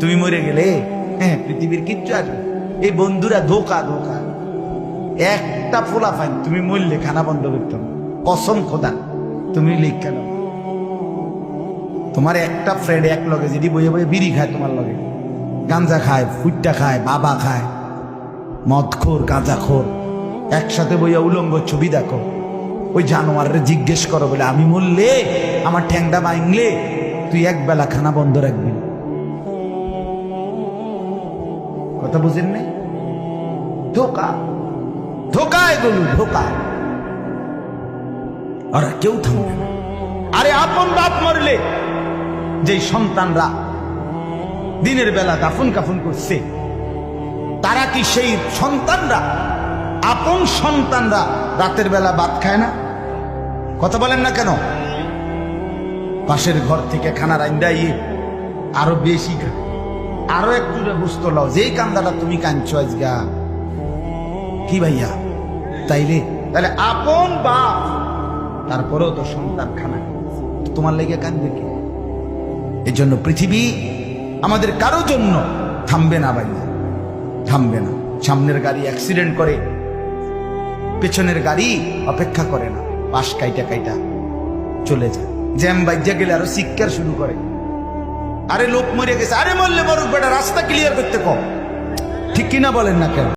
তুমি মরে গেলে হ্যাঁ পৃথিবীর কিচ্ছু আসবে। এই বন্ধুরা ধোকা ধোকা। একটা ফোলা ফাইন তুমি মরলে খানা বন্ধ করতাম, কসম খোদা তুমি লিখা নাও। তোমার একটা ফ্রেন্ড এক লগে যদি বইয়ে বইয়ে বিড়ি খায়, তোমার লগে গাঁজা খায়, ফুটটা খায়, বাবা খায়, মদখোর গাঁজাখোর, একসাথে বইয়া উলঙ্গ ছবি দেখো, ওই জানোয়ারের জিজ্ঞেস করো বলে আমি মরলে আমার ঠ্যাংটা ভাঙলে তুই এক বেলা খানা বন্ধ রাখবি। কথা বুঝেন নাই? ধোকা ধোকা, এগুলো ধোকা। আর কেউ থামবে না। আরে আপন বাপ মরলে যে সন্তানরা দিনের বেলা দাফন কাফন করছে, তারা কি সেই সন্তানরা, আপন সন্তানরা রাতের বেলা ভাত খায় না? কথা বলেন না কেন? পাশের ঘর থেকে খানা রান্দাই আরো বেশি খায়, আরো একটু বুঝতে লাও, যেই কান্দাটা তুমি কাঁদছো আজগা কি ভাইয়া, তাইলে তাহলে আপন বাপ, তারপরেও তো সন্তান খানা, তোমার লেগে কাঁদবে কি? এই জন্য পৃথিবী আমাদের কারো জন্য থামবে না ভাইয়া, থামবে না। সামনের গাড়ি অ্যাক্সিডেন্ট করে, পেছনের গাড়ি অপেক্ষা করে না, পাশ কাইটা কাইটা চলে যায়। জ্যাম বাইজা গেলে আরো চিৎকার শুরু করে, আরে লোক মরে গেছে, আরে মরলে মরুক বেটা, রাস্তা ক্লিয়ার করতে কম। ঠিক কিনা বলেন না কেন?